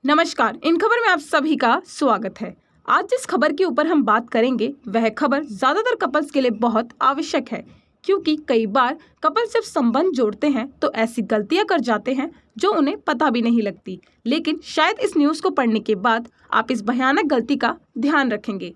नमस्कार, इन खबर में आप सभी का स्वागत है। आज जिस खबर के ऊपर हम बात करेंगे वह खबर ज्यादातर कपल्स के लिए बहुत आवश्यक है, क्योंकि कई बार कपल जब संबंध जोड़ते हैं तो ऐसी गलतियां कर जाते हैं जो उन्हें पता भी नहीं लगती। लेकिन शायद इस न्यूज़ को पढ़ने के बाद आप इस भयानक गलती का ध्यान रखेंगे।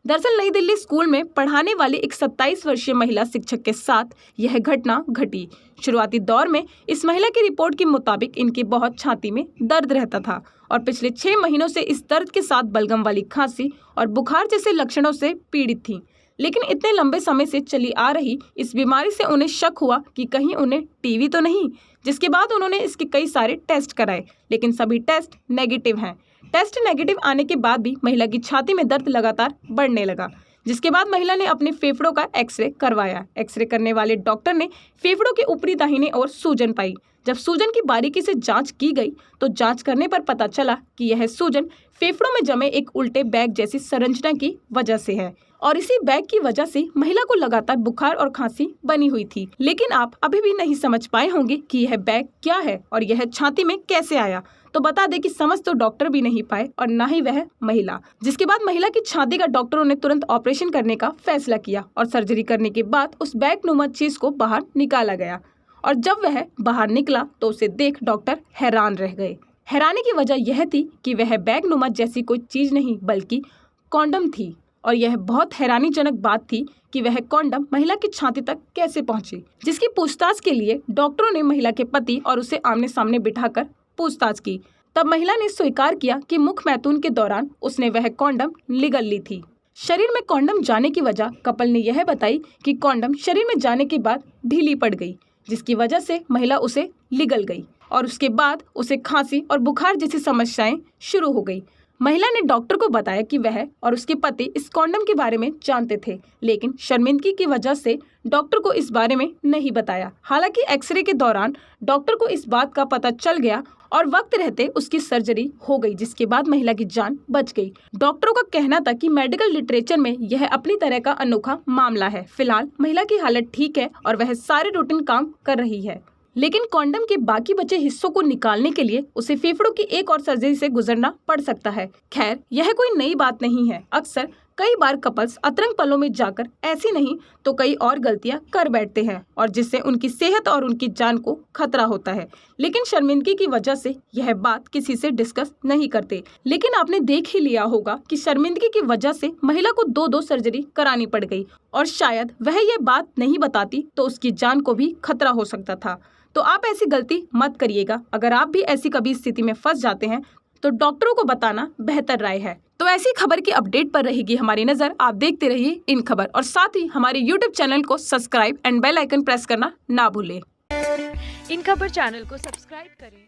दरअसल नई दिल्ली स्कूल में पढ़ाने वाली एक 27 वर्षीय महिला शिक्षक के साथ यह घटना घटी। शुरुआती दौर में इस महिला की रिपोर्ट के मुताबिक इनकी बहुत छाती में दर्द रहता था और पिछले 6 महीनों से इस दर्द के साथ बलगम वाली खांसी और बुखार जैसे लक्षणों से पीड़ित थी। लेकिन इतने लंबे समय से चली आ रही इस बीमारी से उन्हें शक हुआ कि कहीं उन्हें टीबी तो नहीं, जिसके बाद उन्होंने इसके कई सारे टेस्ट कराए, लेकिन सभी टेस्ट नेगेटिव हैं। टेस्ट नेगेटिव आने के बाद भी महिला की छाती में दर्द लगातार बढ़ने लगा, जिसके बाद महिला ने अपने फेफड़ों का एक्सरे करवाया। एक्सरे करने वाले डॉक्टर ने फेफड़ों के ऊपरी दाहिने ओर सूजन पाई। जब सूजन की बारीकी से जांच की गई तो जांच करने पर पता चला कि यह सूजन फेफड़ों में जमे एक उल्टे बैग जैसी संरचना की वजह से है और इसी बैग की वजह से महिला को लगातार बुखार और खांसी बनी हुई थी। लेकिन आप अभी भी नहीं समझ पाए होंगे कि यह बैग क्या है और यह छाती में कैसे आया। तो बता दें कि समझ तो डॉक्टर भी नहीं पाए और ना ही वह महिला। जिसके बाद महिला की छाती का डॉक्टरों ने तुरंत ऑपरेशन करने का फैसला किया और सर्जरी करने के बाद उस बैग नुमा चीज को बाहर निकाला गया। और जब वह बाहर निकला तो उसे देख डॉक्टर हैरान रह गए। हैरानी की वजह यह थी कि वह बैग नुमा जैसी कोई चीज नहीं बल्कि कॉन्डम थी। और यह बहुत हैरानीजनक बात थी कि वह कॉन्डम महिला की छाती तक कैसे पहुंची। जिसकी पूछताछ के लिए डॉक्टरों ने महिला के पति और उसे आमने सामने बिठाकर पूछताछ की। तब महिला ने स्वीकार किया कि मुख मैथुन के दौरान उसने वह कॉन्डम निगल ली थी। शरीर में कॉन्डम जाने की वजह कपल ने यह बताई कि कॉन्डम शरीर में जाने के बाद ढीली पड़ गई, जिसकी वजह से महिला उसे निगल गई और उसके बाद उसे खांसी और बुखार जैसी समस्याएं शुरू हो गई। महिला ने डॉक्टर को बताया कि वह और उसके पति इस कॉन्डम के बारे में जानते थे, लेकिन शर्मिंदगी की वजह से डॉक्टर को इस बारे में नहीं बताया। हालांकि एक्सरे के दौरान डॉक्टर को इस बात का पता चल गया और वक्त रहते उसकी सर्जरी हो गई, जिसके बाद महिला की जान बच गई। डॉक्टरों का कहना था कि मेडिकल लिटरेचर में यह अपनी तरह का अनोखा मामला है। फिलहाल महिला की हालत ठीक है और वह सारे रूटीन काम कर रही है, लेकिन कॉन्डम के बाकी बचे हिस्सों को निकालने के लिए उसे फेफड़ों की एक और सर्जरी से गुजरना पड़ सकता है। खैर, यह कोई नई बात नहीं है। अक्सर कई बार कपल्स अतरंग पलों में जाकर ऐसी नहीं तो कई और गलतियां कर बैठते हैं और जिससे उनकी सेहत और उनकी जान को खतरा होता है। लेकिन शर्मिंदगी की वजह से यह बात किसी से डिस्कस नहीं करते। लेकिन आपने देख ही लिया होगा कि शर्मिंदगी की वजह से महिला को 2 सर्जरी करानी पड़ गई और शायद वह यह बात नहीं बताती तो उसकी जान को भी खतरा हो सकता था। तो आप ऐसी गलती मत करिएगा। अगर आप भी ऐसी कभी स्थिति में फंस जाते हैं तो डॉक्टरों को बताना बेहतर राय है। तो ऐसी खबर की अपडेट पर रहेगी हमारी नजर। आप देखते रहिए इन खबर और साथ ही हमारे YouTube चैनल को subscribe and bell icon press करना ना भूलें। इन खबर चैनल को सब्सक्राइब करें।